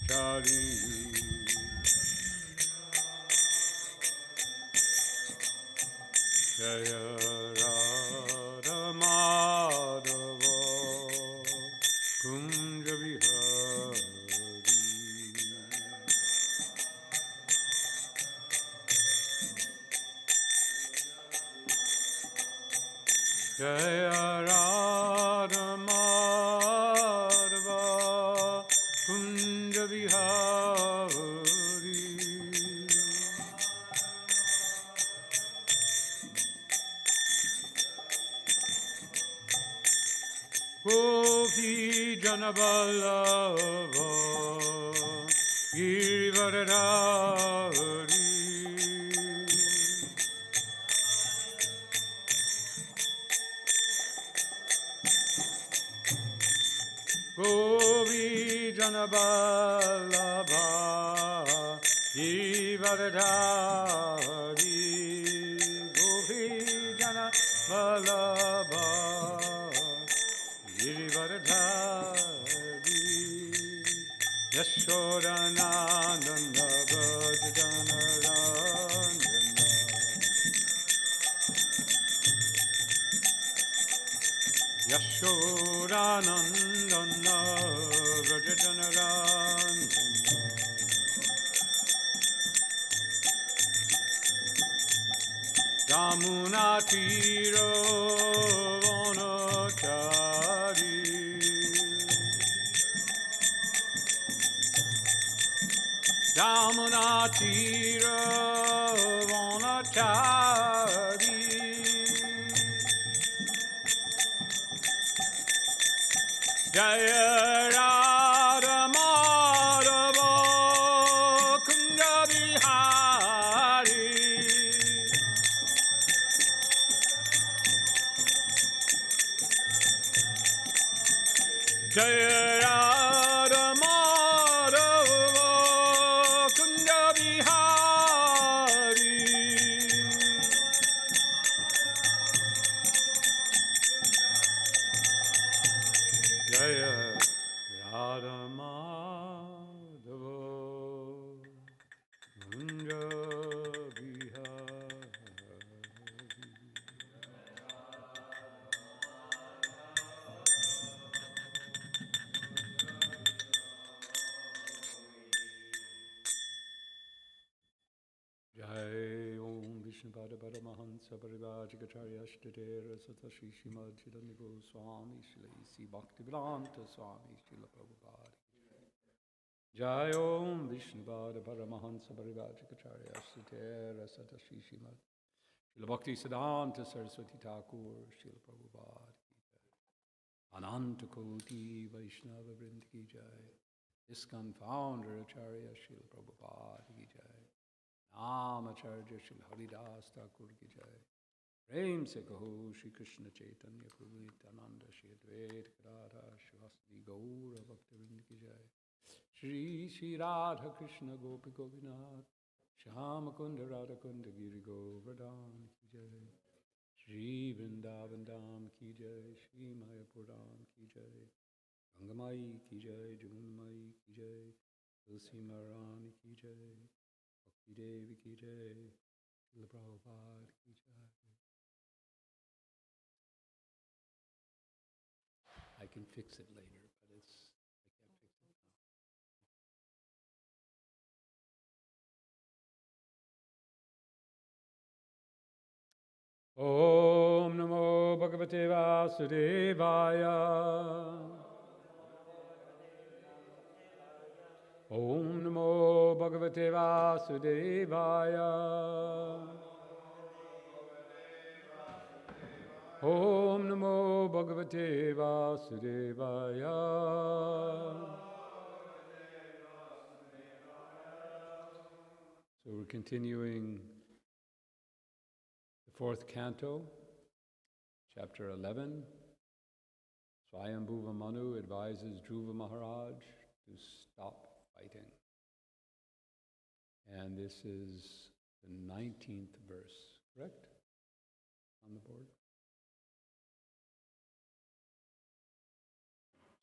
Brahmachari. Jaya Radha Madhava Kunja Vihari. Jaya Radha Madhava Kunja Vihari. Gopi Janaballabha Girivaradhari. Gopi Janaballabha Girivaradhari. Gopi Janaballabha Girivaradhari. Yashodanandana Vajajanarandana. Yashodanandana Vajajanarandana. Yamuna Tiro Vanachari. Yamuna Tiro Vanachari. Jaya Radha Madhava Kunja Vihari. Jaya Radha Madhava Kunja Vihari. Jaya Radha Madhava Kunja Vihari. Jai Om Vishnupada Paramahansa Parivajikacharya Ashtadera Satashi Shrimad Chidani Goswami Shri Sri Bhaktivedanta Swami Srila Prabhupada. Jai Om Vishnupada Paramahansa Parivajikacharya Ashtadera Satashi Shrimad Srila Bhaktivedanta Saraswati Thakur Srila Prabhupada. Ananta Koti Vaishnava Vrind Ki Jai. ISKCON founder Acharya Srila Prabhupada Ki Jai. Namacharya Shri Haridas Thakur Ki Jai. Prem se kaho Shri Krishna Chaitanya Prabhu Nityananda Shri Advaita Gadadhara Shivasadi Gaura Bhaktivinoda Ki Jai. Shri Shri Radha Krishna Gopi Gopinath Shama Kunda Radha Kunda Giri Govardhan Ki Jai. Shri Vrindavan Dham Ki Jai. Shri Mayapur Dham Ki Jai. Gangamai Ki Jai. Jamunmai Ki Jai. Tulsi Maharani Ki Jai. Bhakti Devi Ki Jai, Srila Prabhupada Ki Jai. I can fix it later, but I can't fix it now. Om Namo Bhagavate Vasudevaya. Om Namo Bhagavate Vasudevaya. Om Namo Bhagavate Vasudevaya. So we're continuing the fourth canto, chapter 11. Swayambhuva Manu advises Dhruva Maharaj to stop fighting. And this is the 19th verse, correct? On the board.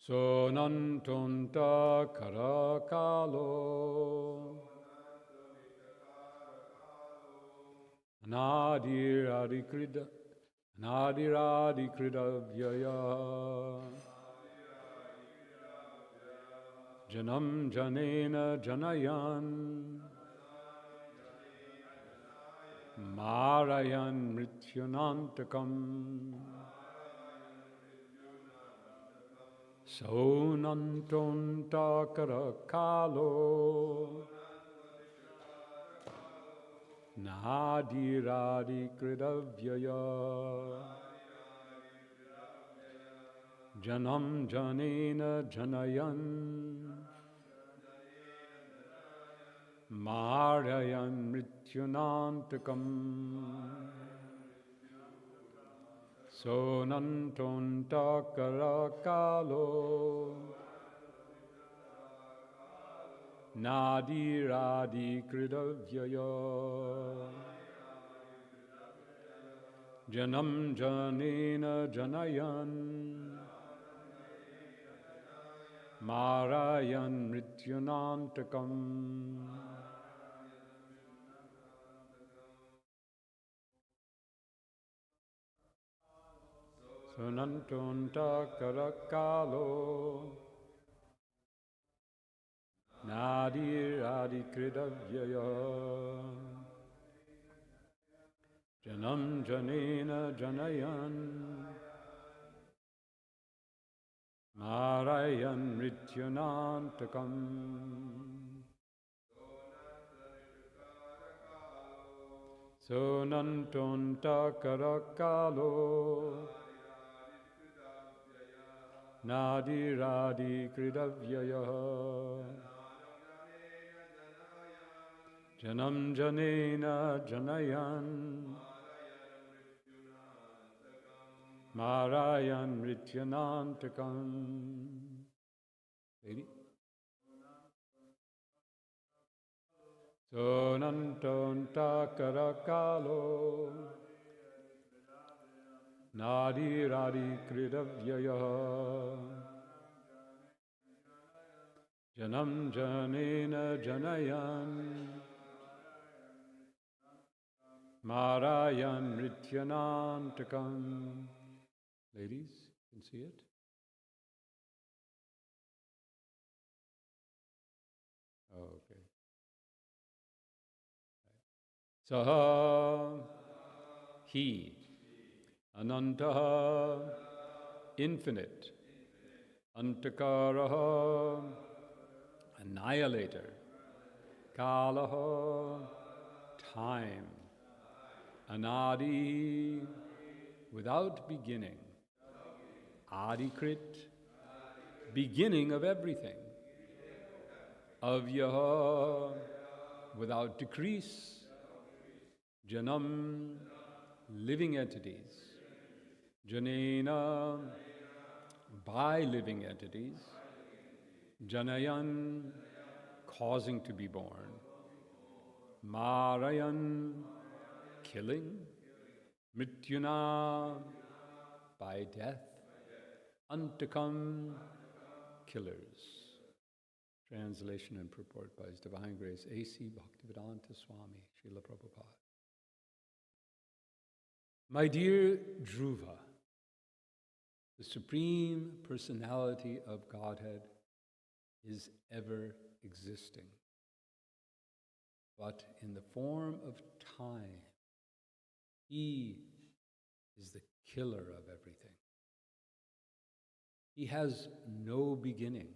Sonantonta karakalo anadiradikrida vyaya janam janena janayan marayan mrityunantakam sonantonta karakalo nadiradikritavyaya janam janena janayan marayan mrityunantakam sonantonta karakalo nadiradikritavyaya janam janena janayan marayan mrityunantakam sonantonta karakalo nadiradikritavyaya janam janena janayan marayan mrityunantakam sonantonta karakalo nadiradikritavyaya janam janena janayan marayan mrityunantakam. Lady? Sonantonta karakalo nadiradikritavyaya janam janena janayan marayan mrityunantakam. Ladies, you can see it? Oh, okay. Saha, he, anantaha, infinite, antakaraha, annihilator, kalaha, time, anadi, without beginning, adikrit, beginning of everything, avyaha, without decrease, janam, living entities, janena, by living entities, janayan, causing to be born, marayan, killing, mrityuna, by death, antakam, killers. Translation and purport by His Divine Grace A.C. Bhaktivedanta Swami, Srila Prabhupada. My dear Dhruva, the Supreme Personality of Godhead is ever existing, but in the form of time. He is the killer of everything. He has no beginning,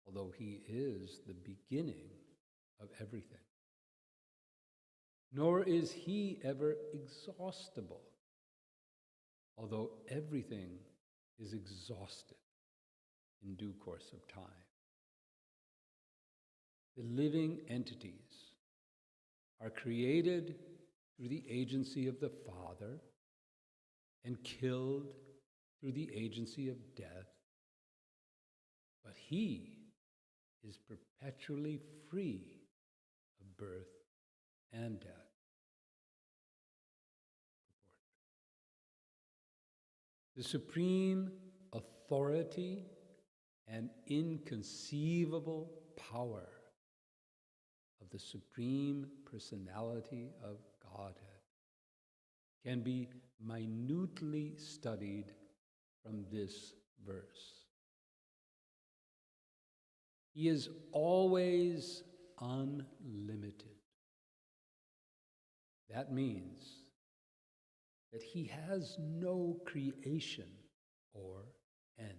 although He is the beginning of everything. Nor is He ever exhaustible, although everything is exhausted in due course of time. The living entities are created through the agency of the Father and killed through the agency of death, but He is perpetually free of birth and death. The supreme authority and inconceivable power of the Supreme Personality of Godhead can be minutely studied from this verse. He is always unlimited. That means that he has no creation or end.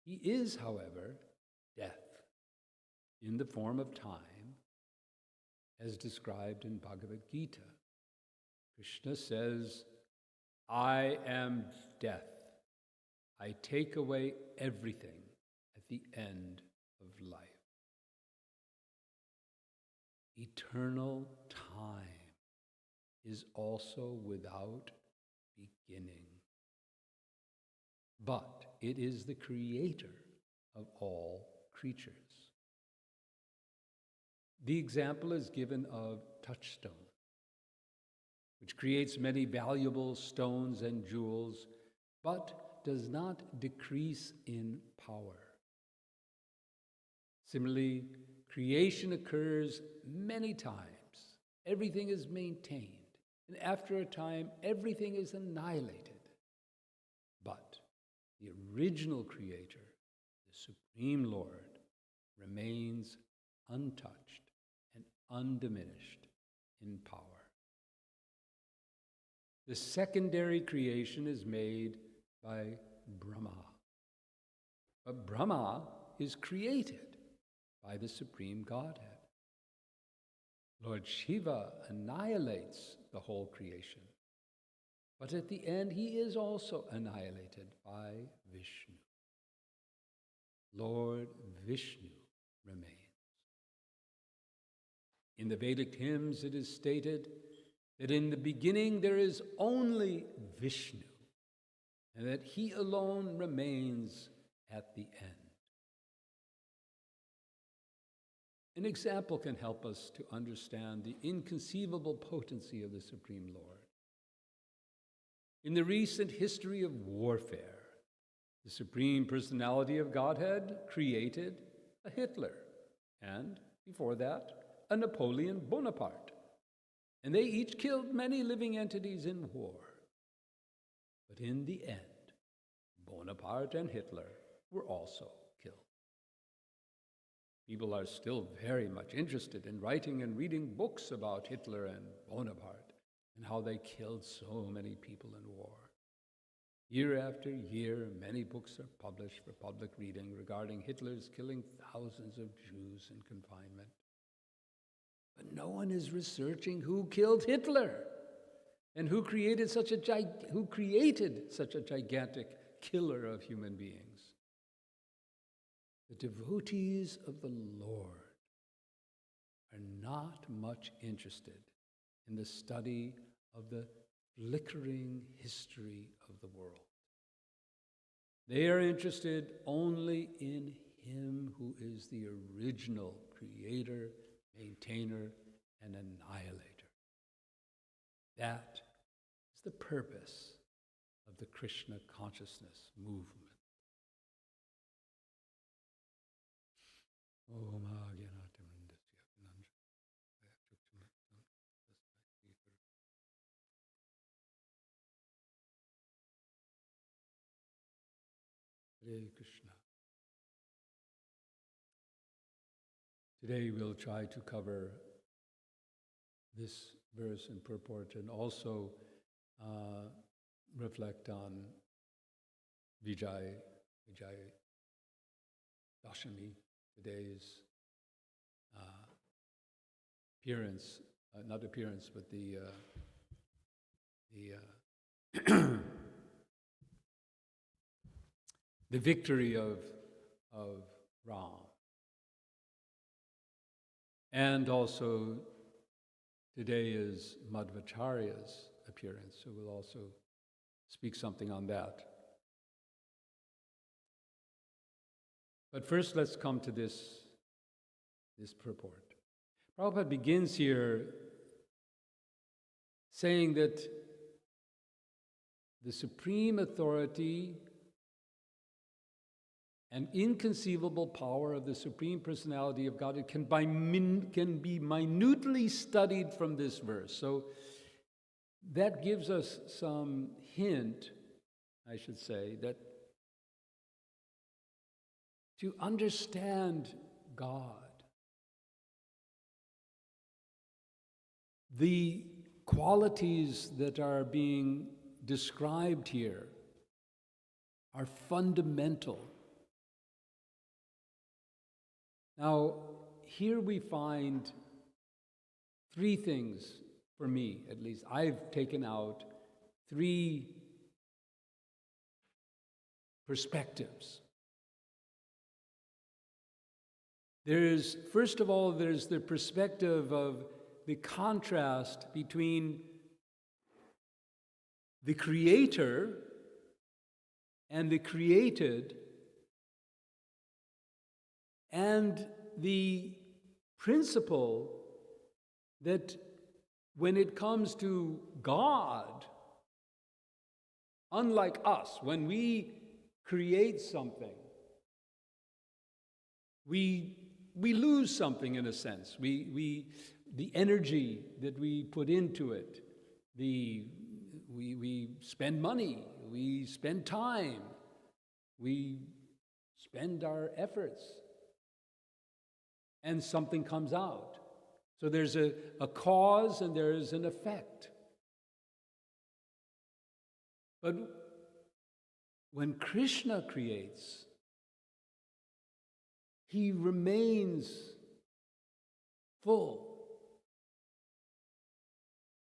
He is, however, death in the form of time, as described in Bhagavad Gita. Krishna says, I am death. I take away everything at the end of life. Eternal time is also without beginning. But it is the creator of all creatures. The example is given of touchstone, which creates many valuable stones and jewels, but does not decrease in power. Similarly, creation occurs many times. Everything is maintained, and after a time, everything is annihilated. But the original creator, the Supreme Lord, remains untouched and undiminished in power. The secondary creation is made by Brahma. But Brahma is created by the Supreme Godhead. Lord Shiva annihilates the whole creation. But at the end, he is also annihilated by Vishnu. Lord Vishnu remains. In the Vedic hymns, it is stated that in the beginning there is only Vishnu, and that he alone remains at the end. An example can help us to understand the inconceivable potency of the Supreme Lord. In the recent history of warfare, the Supreme Personality of Godhead created a Hitler, and before that, a Napoleon Bonaparte. And they each killed many living entities in war. But in the end, Bonaparte and Hitler were also killed. People are still very much interested in writing and reading books about Hitler and Bonaparte and how they killed so many people in war. Year after year, many books are published for public reading regarding Hitler's killing thousands of Jews in confinement. But no one is researching who killed Hitler and who created such a gigantic killer of human beings. The devotees of the Lord are not much interested in the study of the flickering history of the world. They are interested only in him who is the original creator, maintainer, and annihilator. That is the purpose of the Krishna consciousness movement. Hare Krishna. Today we'll try to cover this verse and purport and also reflect on Vijay Dashami, today's appearance, not appearance, but the the victory of Ram. And also, today is Madhvacharya's appearance, so we'll also speak something on that. But first, let's come to this purport. Prabhupada begins here saying that the supreme authority and inconceivable power of the Supreme Personality of God, it can be minutely studied from this verse. So that gives us some hint, I should say, that to understand God, the qualities that are being described here are fundamental. Now, here we find three things, for me at least. I've taken out three perspectives. First of all, there's the perspective of the contrast between the creator and the created, and the principle that when it comes to God, unlike us, when we create something, we lose something in a sense. The energy that we put into it, we spend money, we spend time, we spend our efforts, and something comes out. So there's a cause and there is an effect. But when Krishna creates, he remains full.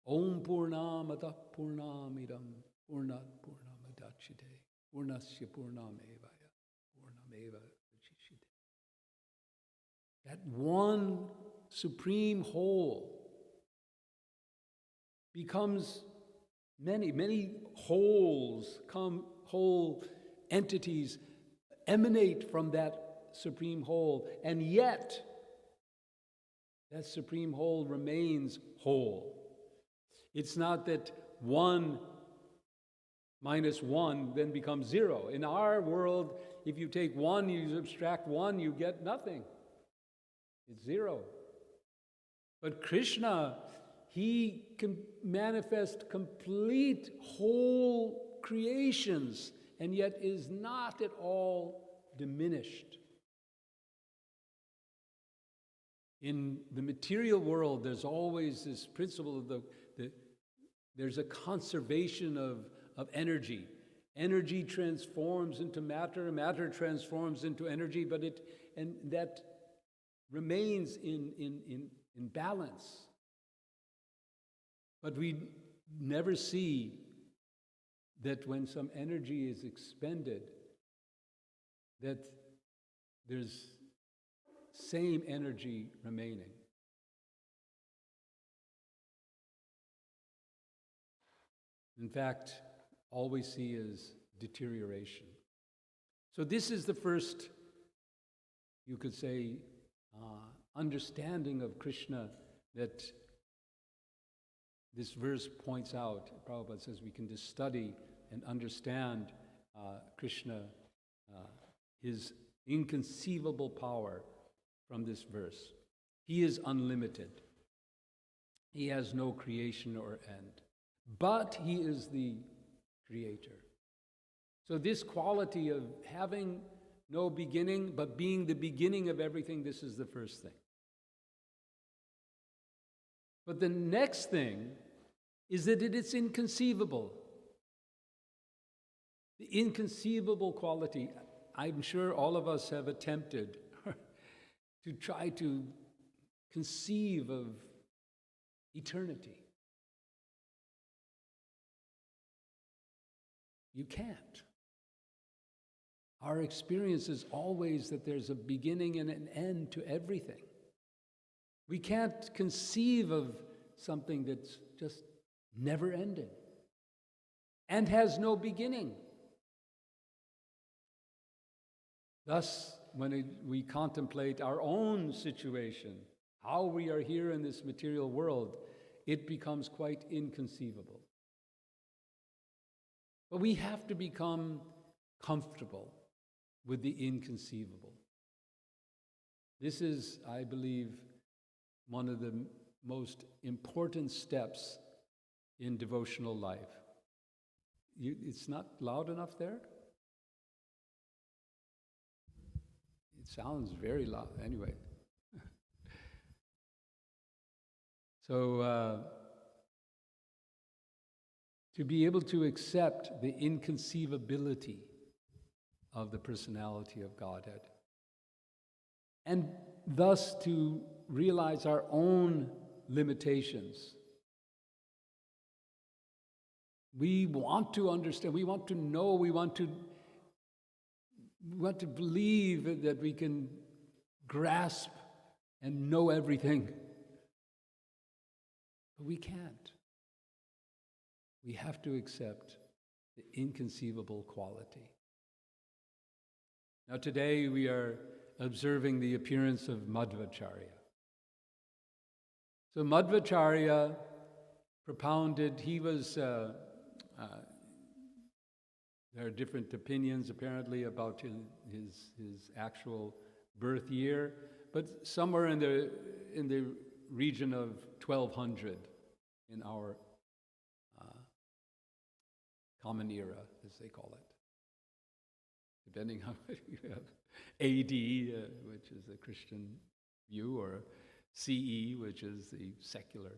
Om Purnamada Purnamidam Purnat Purnamadachite Purnasya Purnamevaya Purnameva Vachishite. That one supreme whole becomes many wholes, whole entities emanate from that supreme whole, and yet that supreme whole remains whole. It's not that 1 minus 1 then becomes 0. In our world, if you take 1, you subtract 1, you get nothing. It's 0. But Krishna, he can manifest complete whole creations and yet is not at all diminished. In the material world, there's always this principle of there's a conservation of energy. Energy transforms into matter, matter transforms into energy, and that remains in balance. But we never see that when some energy is expended, that there's same energy remaining. In fact, all we see is deterioration. So this is the first, you could say, understanding of Krishna that this verse points out. Prabhupada says we can just study and understand Krishna, his inconceivable power from this verse. He is unlimited. He has no creation or end. But he is the creator. So this quality of having no beginning, but being the beginning of everything, this is the first thing. But the next thing is that it is inconceivable. The inconceivable quality, I'm sure all of us have attempted to try to conceive of eternity. You can't. Our experience is always that there's a beginning and an end to everything. We can't conceive of something that's just never ending and has no beginning. Thus, when we contemplate our own situation, how we are here in this material world, it becomes quite inconceivable. But we have to become comfortable with the inconceivable. This is, I believe, one of the most important steps in devotional life. It's not loud enough there? It sounds very loud. Anyway. So, to be able to accept the inconceivability of the personality of Godhead, and thus to realize our own limitations. We want to understand, we want to know, we want to believe that we can grasp and know everything. But we can't. We have to accept the inconceivable quality. Now today we are observing the appearance of Madhvacharya. So Madhvacharya propounded, he was, there are different opinions apparently about his actual birth year, but somewhere in the region of 1200 in our common era, as they call it, depending on what you have, AD, which is the Christian view, or CE, which is the secular.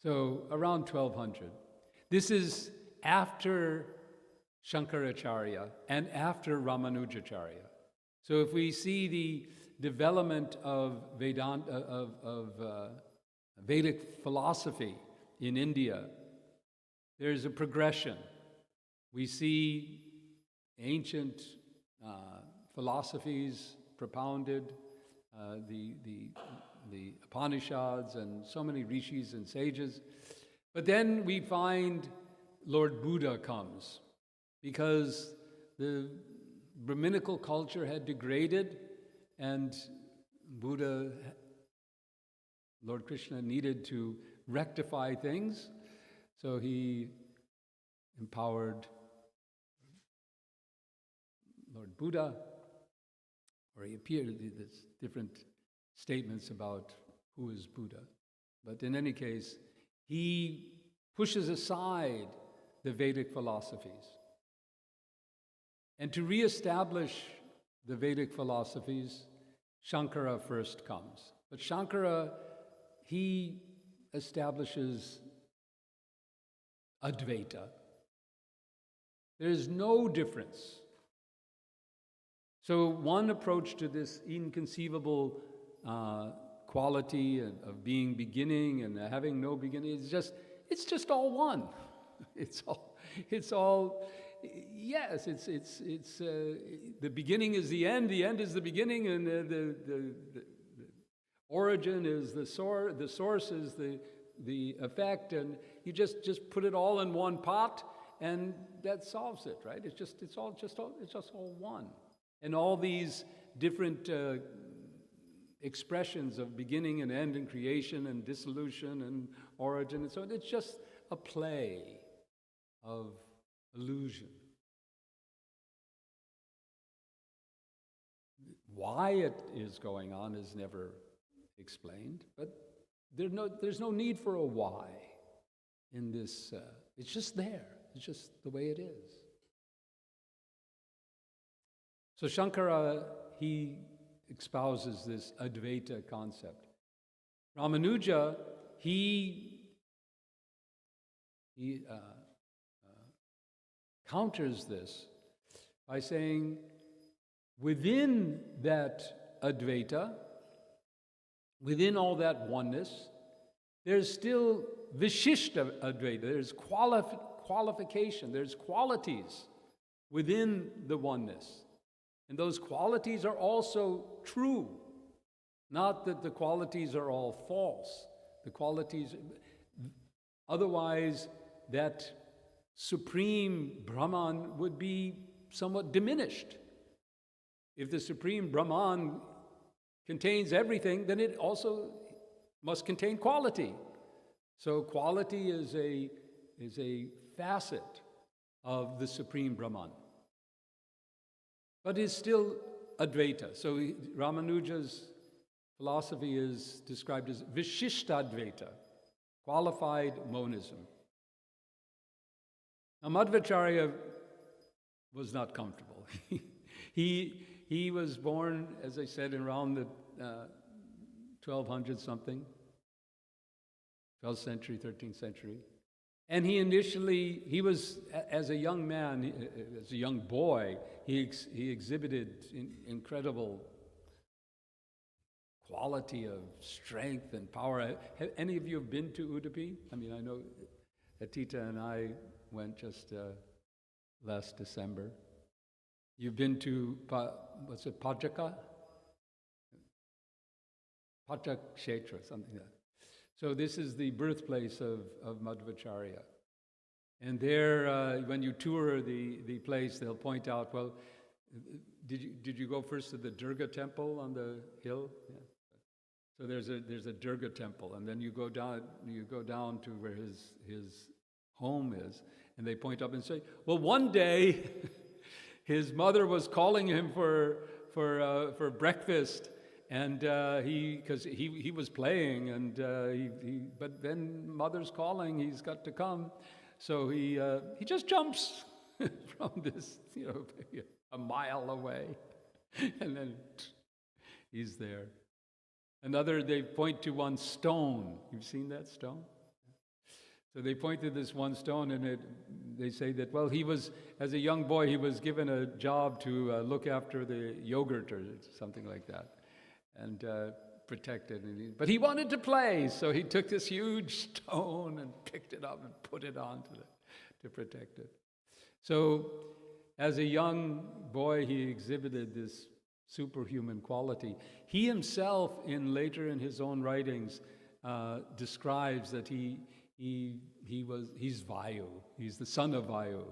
So around 1200. This is after Shankaracharya and after Ramanujacharya. So if we see the development of Vedanta, of Vedic philosophy in India, there's a progression. We see ancient philosophies propounded, the Upanishads and so many rishis and sages. But then we find Lord Buddha comes, because the Brahminical culture had degraded, and Buddha, Lord Krishna, needed to rectify things, so he empowered Lord Buddha, or he appeared. There's different statements about who is Buddha. But in any case, he pushes aside the Vedic philosophies. And to reestablish the Vedic philosophies, Shankara first comes. But Shankara, he establishes Advaita. There is no difference. So one approach to this inconceivable quality of being beginning and having no beginning is it's just all one. It's all. Yes, it's the beginning is the end is the beginning, and the origin is the source is the effect, and you just put it all in one pot, and that solves it, right? It's all one. And all these different expressions of beginning and end and creation and dissolution and origin and so on, it's just a play of illusion. Why it is going on is never explained, but there's no need for a why in this. It's just there. It's just the way it is. So Shankara, he espouses this Advaita concept. Ramanuja, he counters this by saying, within that Advaita, within all that oneness, there's still Vishishta Advaita, there's qualification, there's qualities within the oneness. And those qualities are also true. Not that the qualities are all false. The qualities, otherwise that supreme Brahman would be somewhat diminished. If the supreme Brahman contains everything, then it also must contain quality. So quality is a facet of the Supreme Brahman, but is still Advaita. So Ramanuja's philosophy is described as Vishishtadvaita, qualified monism. Now, Madhvacharya was not comfortable. he was born, as I said, around the 1200 something, 12th century, 13th century. And he was, as a young man, as a young boy, he exhibited incredible quality of strength and power. Have any of you have been to Udupi? I mean, I know Atita and I went just last December. You've been to, what's it, Pajaka? Pajak Kshetra, something like that. So this is the birthplace of Madhvacharya. And there, when you tour the place, they'll point out, well, did you go first to the Durga temple on the hill? Yeah. So there's a Durga temple, and then you go down to where his home is, and they point up and say, well, one day his mother was calling him for breakfast. And because he was playing, and but then mother's calling, he's got to come, so he just jumps from this, a mile away, and then he's there. Another, they point to one stone. You've seen that stone? So they point to this one stone, and they say that, well, as a young boy, he was given a job to look after the yogurt or something like that. And protect it. But he wanted to play, so he took this huge stone and picked it up and put it on to protect it. So as a young boy, he exhibited this superhuman quality. He himself, later in his own writings, describes that he's Vayu. He's the son of Vayu.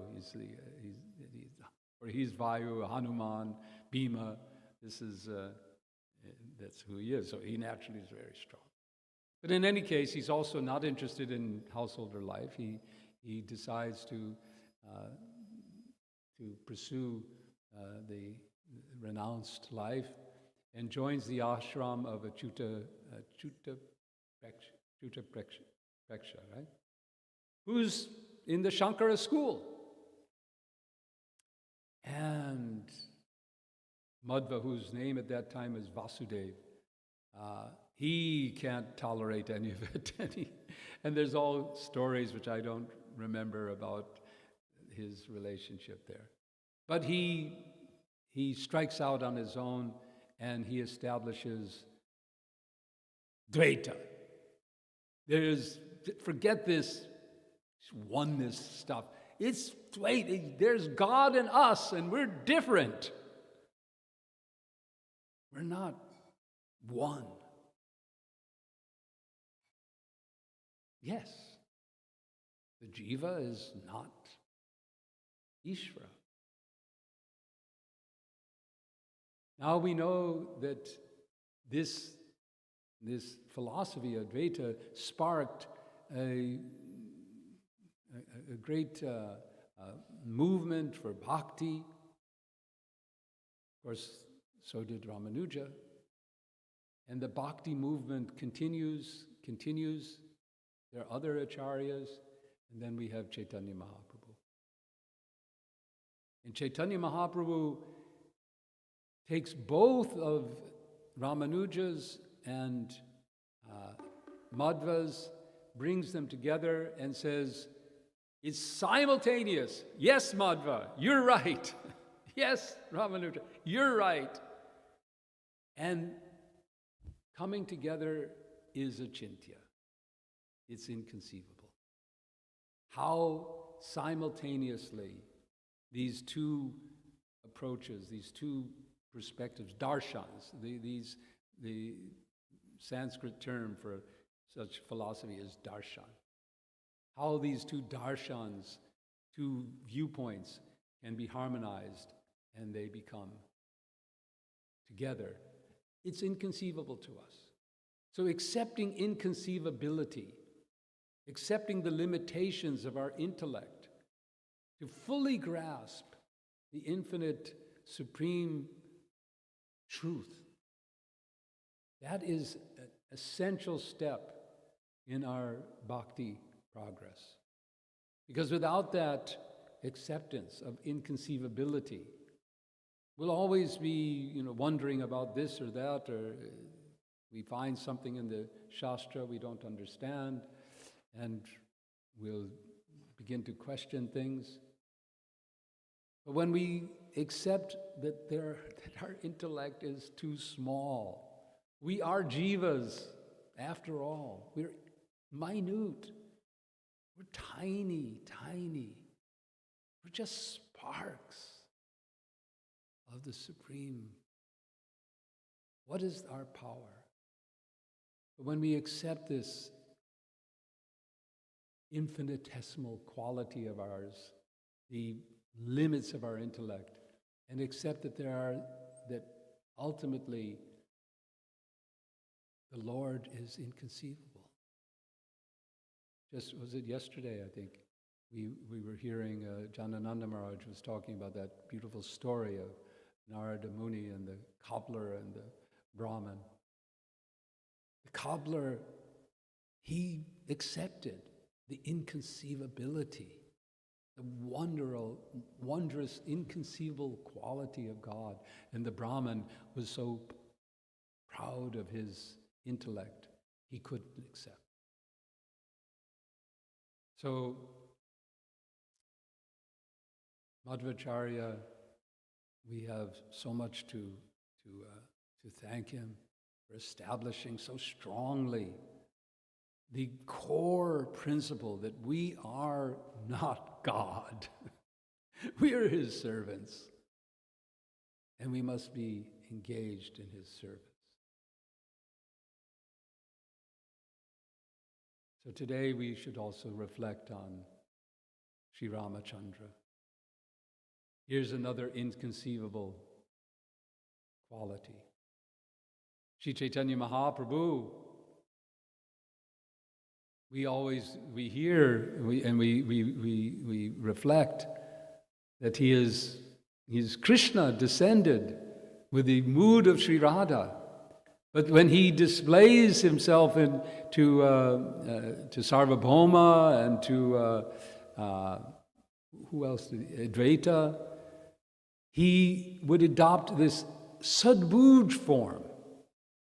He's Vayu, Hanuman, Bhima. That's who he is. So he naturally is very strong. But in any case, he's also not interested in householder life. He decides to pursue the renounced life and joins the ashram of Achyuta Preksha, right? Who's in the Shankara school. And Madhva, whose name at that time is Vasudev, he can't tolerate any of it. And there's all stories which I don't remember about his relationship there. But he strikes out on his own, and he establishes Dvaita. Forget this oneness stuff. It's Dvaita. There's God in us, and we're different. We're not one. Yes, the jiva is not Ishvara. Now we know that this philosophy of Advaita sparked a great movement for bhakti. Of course, so did Ramanuja. And the bhakti movement continues. There are other acharyas, and then we have Chaitanya Mahaprabhu. And Chaitanya Mahaprabhu takes both of Ramanuja's and Madhva's, brings them together and says, it's simultaneous. Yes, Madhva, you're right. Yes, Ramanuja, you're right. And coming together is achintya. It's inconceivable. How simultaneously these two approaches, these two perspectives, darshans, the Sanskrit term for such philosophy is darshan. How these two darshans, two viewpoints, can be harmonized and they become together. It's inconceivable to us. So accepting inconceivability accepting the limitations of our intellect, to fully grasp the infinite, supreme truth. That is an essential step in our bhakti progress. Because without that acceptance of inconceivability, we'll always be, wondering about this or that, or we find something in the Shastra we don't understand, and we'll begin to question things. But when we accept that our intellect is too small, we are jivas, after all. We're minute. We're tiny, tiny. We're just sparks of the Supreme. What is our power? But when we accept this infinitesimal quality of ours, the limits of our intellect, and accept that ultimately the Lord is inconceivable. Just, was it yesterday, I think, we were hearing Janananda Maharaj was talking about that beautiful story of Narada Muni and the cobbler and the Brahmin. The cobbler, he accepted the inconceivability, the wondrous, inconceivable quality of God. And the Brahmin was so proud of his intellect, he couldn't accept. So, Madhvacharya, we have so much to thank him for establishing so strongly the core principle that we are not God. We are his servants, and we must be engaged in his service. So today we should also reflect on Sri Ramachandra. Here's another inconceivable quality. Sri Chaitanya Mahaprabhu, we hear and we reflect that he is Krishna descended with the mood of Sri Radha. But when he displays himself to Sarvabhauma and to who else? Advaita, he would adopt this Sadbhuj form.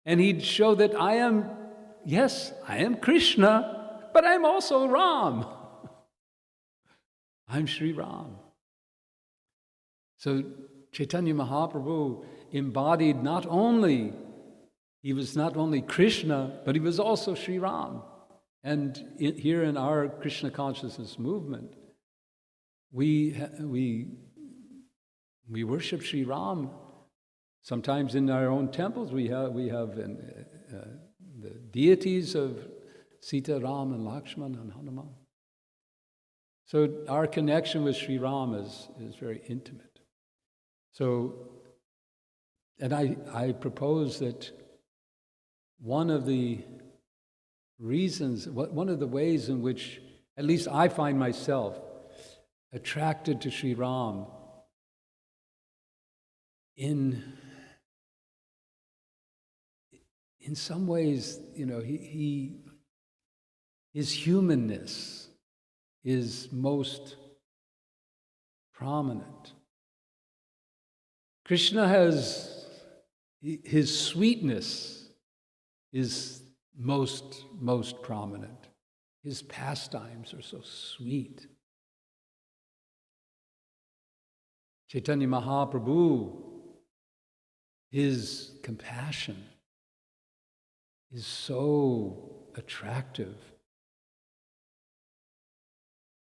And he'd show that I am Krishna, but I'm also Ram. I'm Sri Ram. So Chaitanya Mahaprabhu embodied he was not only Krishna, but he was also Sri Ram. And here in our Krishna consciousness movement, we worship Sri Ram. Sometimes in our own temples, we have the deities of Sita, Ram, and Lakshman, and Hanuman. So our connection with Sri Ram is very intimate. So, and I propose that one of the reasons, one of the ways in which, at least I find myself attracted to Sri Ram in some ways, his humanness is most prominent. Krishna his sweetness is most prominent. His pastimes are so sweet. Chaitanya Mahaprabhu, his compassion is so attractive.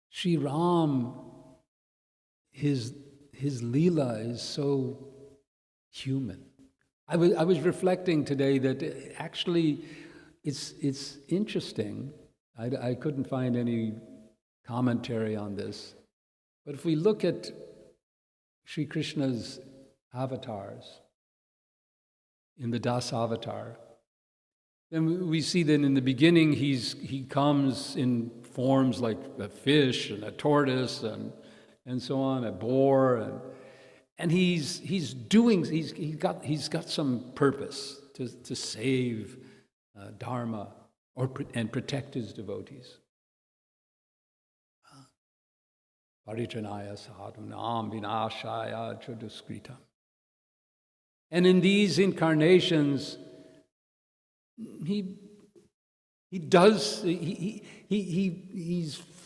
Sri Ram, his Leela is so human. I was reflecting today that actually it's interesting. I couldn't find any commentary on this. But if we look at Sri Krishna's avatars in the Das Avatar, then we see that in the beginning he comes in forms like a fish and a tortoise and so on, a boar, and he's got some purpose to save Dharma and protect his devotees. Paritranaya sadhunam vinashaya chaduskritam. And in these incarnations, he's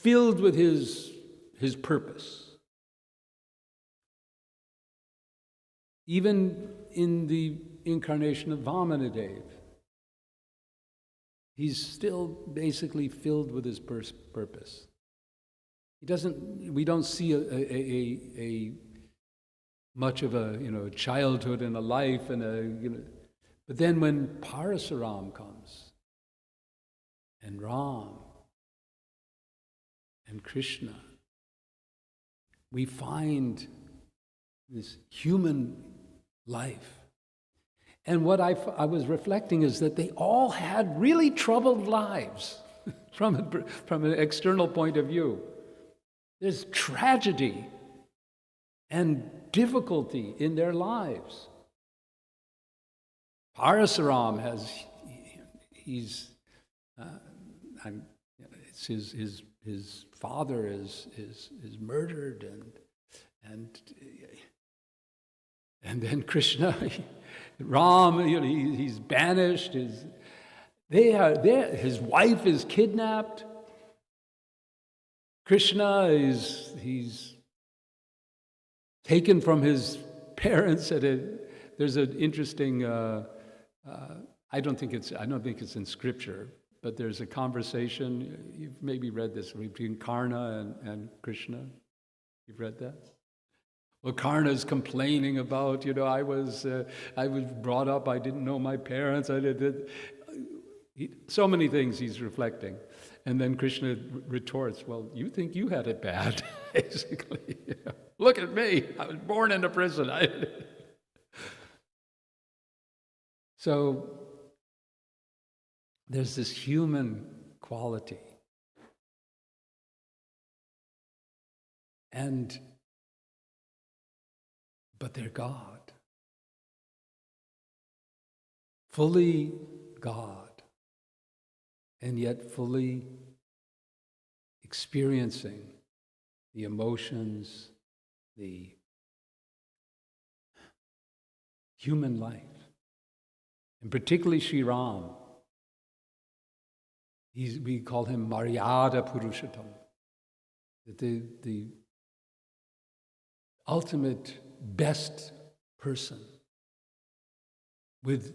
filled with his purpose. Even in the incarnation of Vamanadev, he's still basically filled with his purpose. We don't see a much of a childhood and a life but then when Parasaram comes, and Ram, and Krishna, we find this human life. And what I was reflecting is that they all had really troubled lives from an external point of view. There's tragedy and difficulty in their lives. Parasaram his father is murdered, and then Krishna, Ram, he's banished. His wife is kidnapped. Krishna he's taken from his parents there's an interesting. I don't think it's in scripture, but there's a conversation. You've maybe read this between Karna and Krishna. You've read that? Well, Karna is complaining about, I was brought up. I didn't know my parents. So many things he's reflecting. And then Krishna retorts, well, you think you had it bad, basically. Look at me. I was born into prison. So there's this human quality. But they're God. Fully God. And yet fully experiencing the emotions, the human life. And particularly Sri Ram. We call him Maryada Purushottam. The ultimate best person with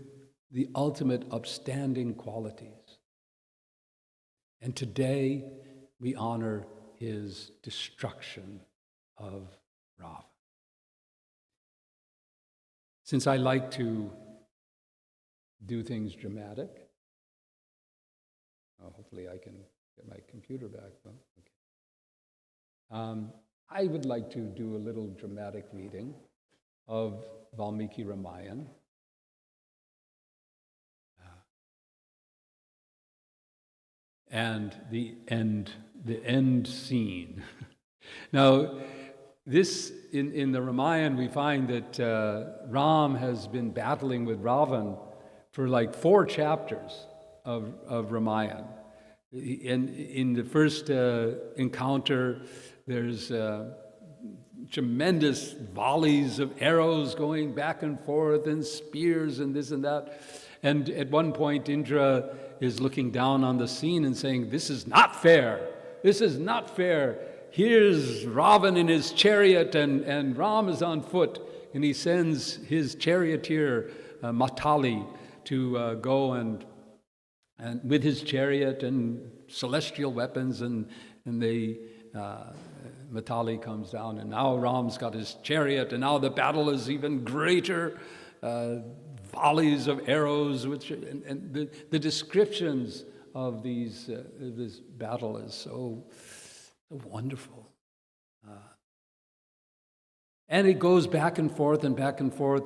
the ultimate upstanding qualities. And today we honor his destruction of Ravan. Since I like to do things dramatic, hopefully I can get my computer back. Okay. I would like to do a little dramatic reading of Valmiki Ramayana. And the end scene. Now, this in the Ramayana we find that Ram has been battling with Ravan for like 4 chapters of Ramayana. In the first encounter, there's tremendous volleys of arrows going back and forth, and spears and this and that. And at one point, Indra is looking down on the scene and saying, "This is not fair. This is not fair. Here's Ravan in his chariot, and Ram is on foot." And he sends his charioteer, Matali, to go and with his chariot and celestial weapons, and Matali comes down, and now Ram's got his chariot, and now the battle is even greater. Volleys of arrows, and the descriptions of this battle is so wonderful. And it goes back and forth and back and forth.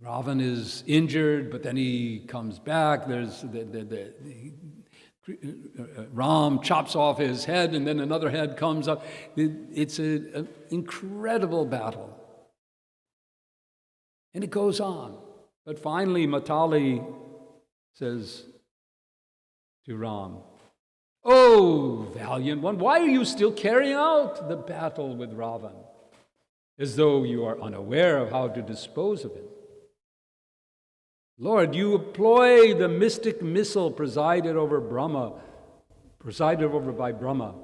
Ravan is injured, but then he comes back. There's Ram chops off his head, and then another head comes up. It's an incredible battle. And it goes on. But finally, Matali says to Ram, "Oh, valiant one, why are you still carrying out the battle with Ravan, as though you are unaware of how to dispose of him? Lord, you employ the mystic missile presided over by Brahma.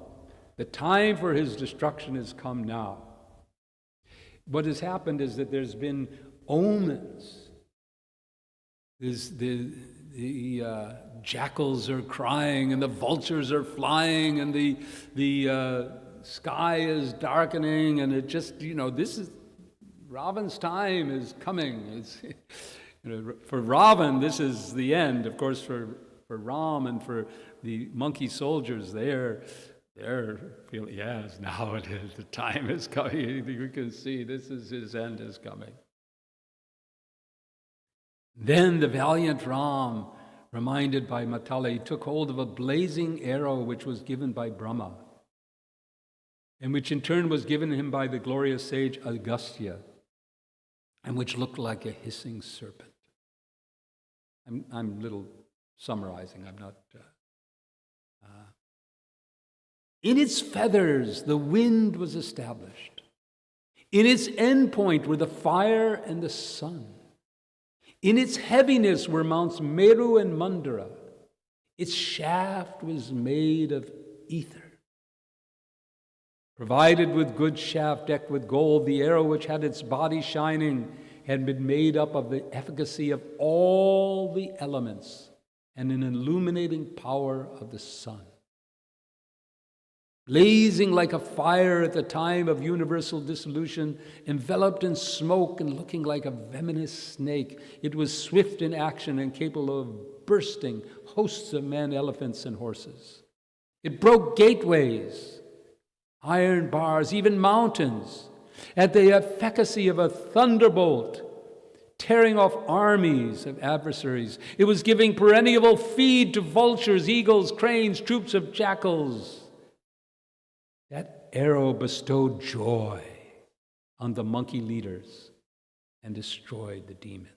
The time for his destruction has come now." What has happened is that there's been omens. The jackals are crying, and the vultures are flying, and the sky is darkening, and it just, this is Ravan's time is coming. It's, for Ravan, this is the end. Of course, for Ram and for the monkey soldiers, they're feeling, yes, now it is. The time is coming. You can see his end is coming. Then the valiant Ram, reminded by Matali, took hold of a blazing arrow which was given by Brahma, and which in turn was given him by the glorious sage Agastya, and which looked like a hissing serpent. I'm little summarizing. I'm not. In its feathers, the wind was established. In its endpoint were the fire and the sun. In its heaviness were Mounts Meru and Mandara. Its shaft was made of ether. Provided with good shaft decked with gold, the arrow which had its body shining had been made up of the efficacy of all the elements and an illuminating power of the sun. Blazing like a fire at the time of universal dissolution, enveloped in smoke and looking like a venomous snake, it was swift in action and capable of bursting hosts of men, elephants, and horses. It broke gateways, iron bars, even mountains, at the efficacy of a thunderbolt, tearing off armies of adversaries. It was giving perennial feed to vultures, eagles, cranes, troops of jackals. That arrow bestowed joy on the monkey leaders and destroyed the demons.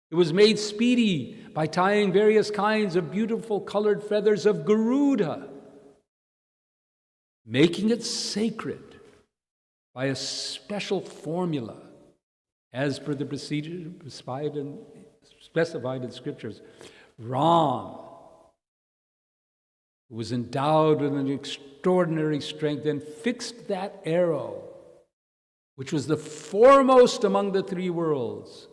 It was made speedy by tying various kinds of beautiful colored feathers of Garuda, making it sacred by a special formula as per the procedure specified in scriptures. Ram, who was endowed with an extraordinary strength, then fixed that arrow, which was the foremost among the three worlds,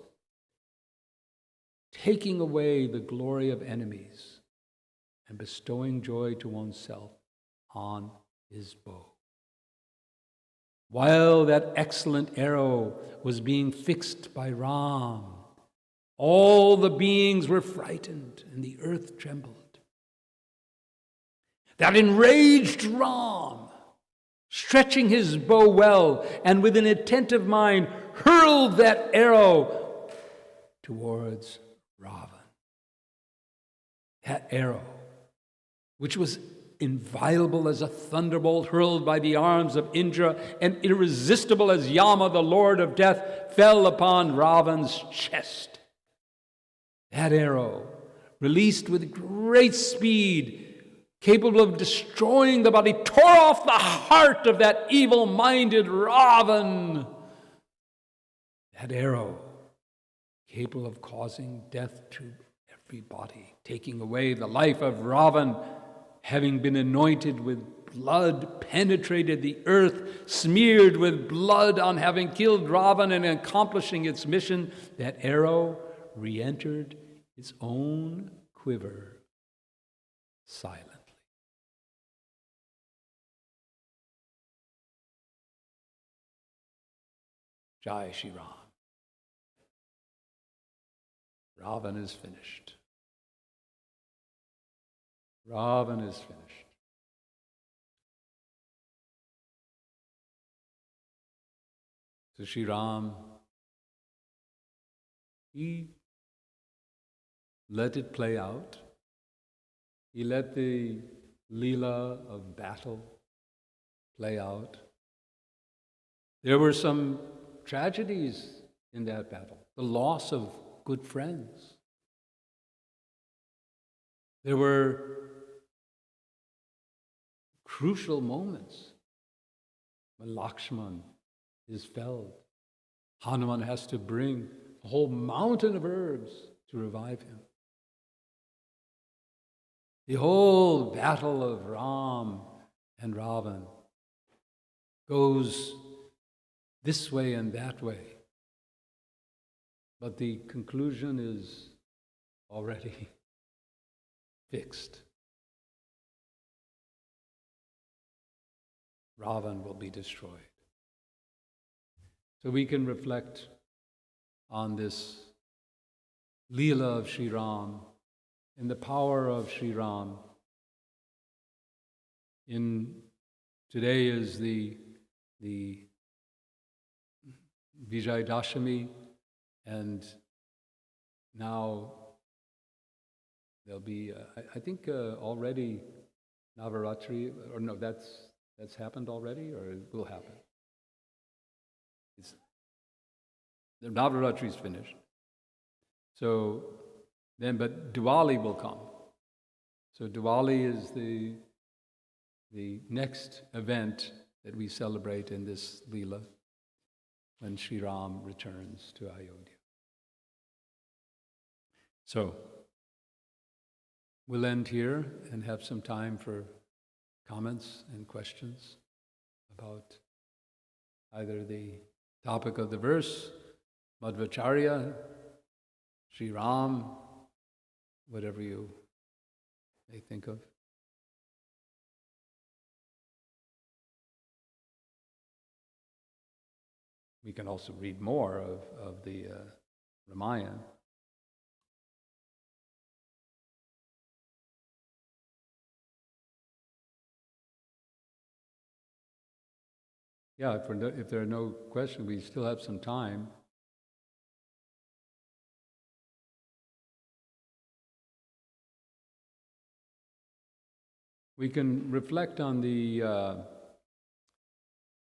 taking away the glory of enemies and bestowing joy to oneself on his bow. While that excellent arrow was being fixed by Ram, all the beings were frightened and the earth trembled. That enraged Ram, stretching his bow well and with an attentive mind, hurled that arrow towards Ravan. That arrow, which was inviolable as a thunderbolt hurled by the arms of Indra and irresistible as Yama, the Lord of Death, fell upon Ravan's chest. That arrow, released with great speed, capable of destroying the body, tore off the heart of that evil-minded Ravan. That arrow, capable of causing death to every body, taking away the life of Ravan, having been anointed with blood, penetrated the earth, smeared with blood on having killed Ravan and accomplishing its mission, that arrow re-entered its own quiver silently. Jai Shri Ram. Ravan is finished. Ravan is finished. So Shri Ram, he let it play out. He let the Leela of battle play out. There were some tragedies in that battle, the loss of good friends. There were crucial moments when Lakshman is felled. Hanuman has to bring a whole mountain of herbs to revive him. The whole battle of Ram and Ravan goes this way and that way. But the conclusion is already fixed. Ravan will be destroyed. So we can reflect on this Leela of Sri Ram, in the power of Sri Ram. Today is the Vijayadashami, and now there'll be, I think already Navaratri, or no, that's happened already, or it will happen. The Navaratri is finished. So then, but Diwali will come. So Diwali is the next event that we celebrate in this Leela, when Sri Ram returns to Ayodhya. So we'll end here and have some time for comments and questions about either the topic of the verse, Madhvacharya, Sri Ram, whatever you may think of. We can also read more of the Ramayana. Yeah, if there are no questions, we still have some time. We can reflect on the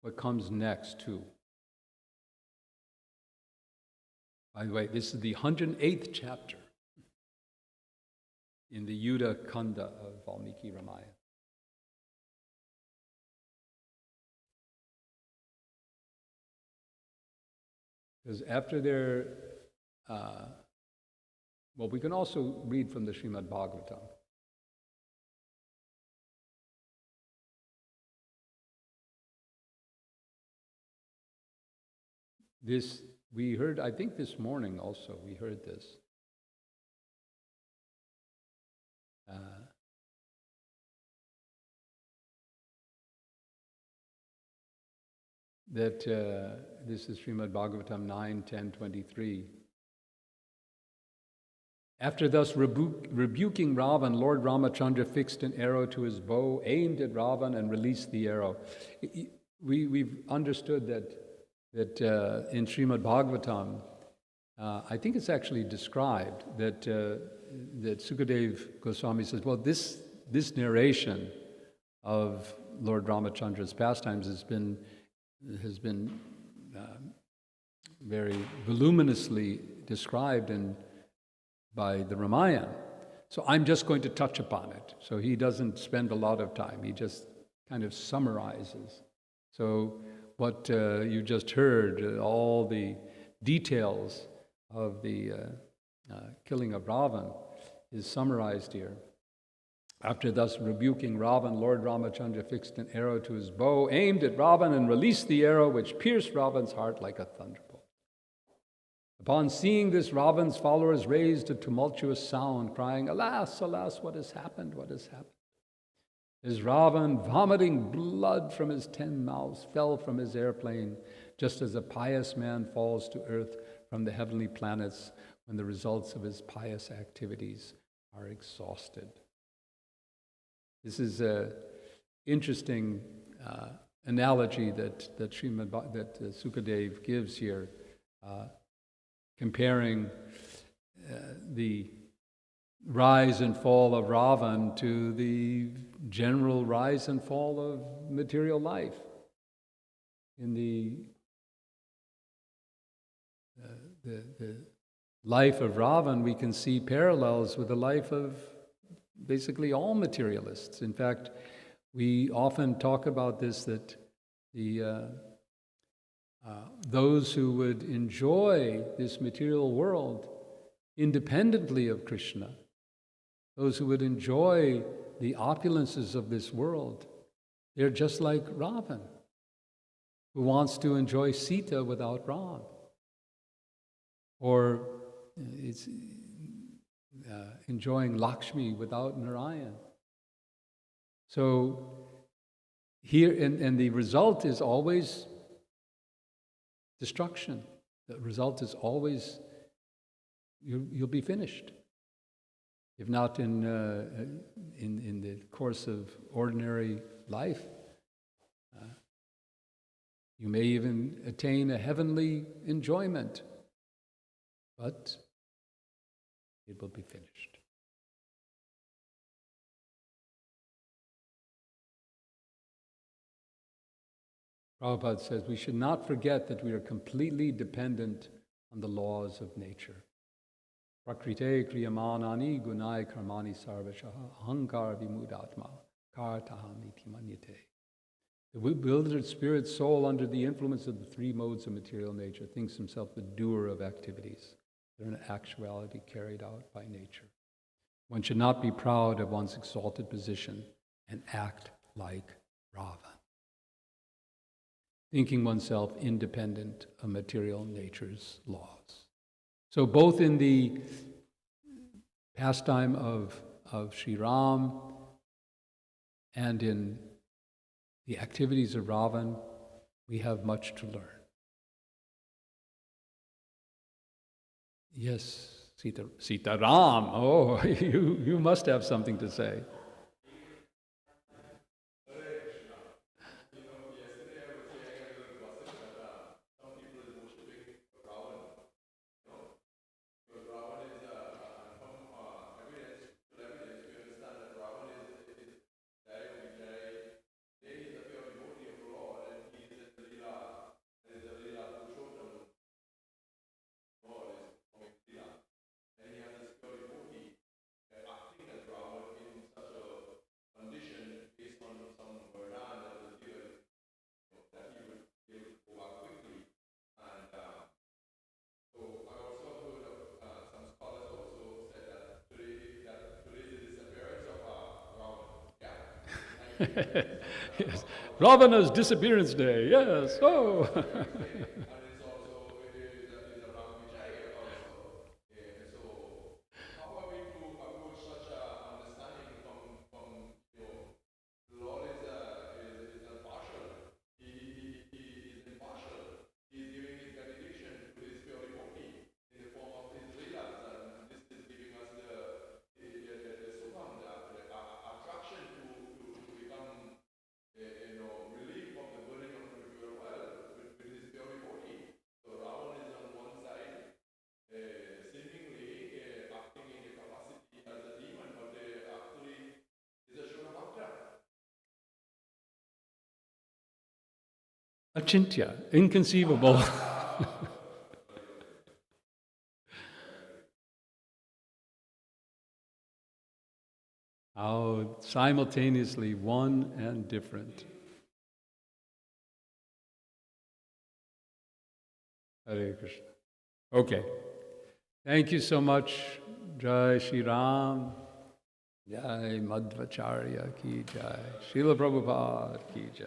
what comes next too. By the way, this is the 108th chapter in the Yuddha Kanda of Valmiki Ramayana. Because after there, well, we can also read from the Srimad Bhagavatam. We heard, I think this morning also, we heard this. That this is Srimad Bhagavatam 9, 10, 23. After thus rebuking Ravan, Lord Ramachandra fixed an arrow to his bow, aimed at Ravan, and released the arrow. We've understood that in Srimad Bhagavatam, I think it's actually described that Sukadev Goswami says, well, this narration of Lord Ramachandra's pastimes has been very voluminously described by the Ramayana. So I'm just going to touch upon it. So he doesn't spend a lot of time. He just kind of summarizes. So what you just heard, all the details of the killing of Ravan is summarized here. After thus rebuking Ravan, Lord Ramachandra fixed an arrow to his bow, aimed at Ravan, and released the arrow, which pierced Ravan's heart like a thunderbolt. Upon seeing this, Ravan's followers raised a tumultuous sound, crying, "Alas, alas, what has happened? What has happened?" As Ravan, vomiting blood from his 10 mouths, fell from his airplane, just as a pious man falls to earth from the heavenly planets when the results of his pious activities are exhausted. This is an interesting analogy that Sukadev gives here, comparing rise and fall of Ravan to the general rise and fall of material life. In the life of Ravan, we can see parallels with the life of basically all materialists. In fact, we often talk about this, that those who would enjoy this material world independently of Krishna, those who would enjoy the opulences of this world, they're just like Ravan, who wants to enjoy Sita without Ram. Or it's enjoying Lakshmi without Narayan. So here, and the result is always destruction. The result is always you'll be finished. If not in the course of ordinary life, you may even attain a heavenly enjoyment, but it will be finished. Prabhupada says we should not forget that we are completely dependent on the laws of nature. Prakrite kriyamanani gunai karmani sarvashaha ahankar vimudatma kartaham iti manyate. The bewildered spirit soul, under the influence of the three modes of material nature, thinks himself the doer of activities that are in actuality carried out by nature. One should not be proud of one's exalted position and act like Ravan, thinking oneself independent of material nature's laws. So both in the pastime of Sri Ram and in the activities of Ravan, we have much to learn. Yes, Sita Ram. Oh, you must have something to say. Yes. Ravana's disappearance day, yes, oh. Achintya, inconceivable. How simultaneously one and different. Hare Krishna. Okay. Thank you so much. Jai Shri Ram. Jai Madhvacharya ki jai. Srila Prabhupada ki jai.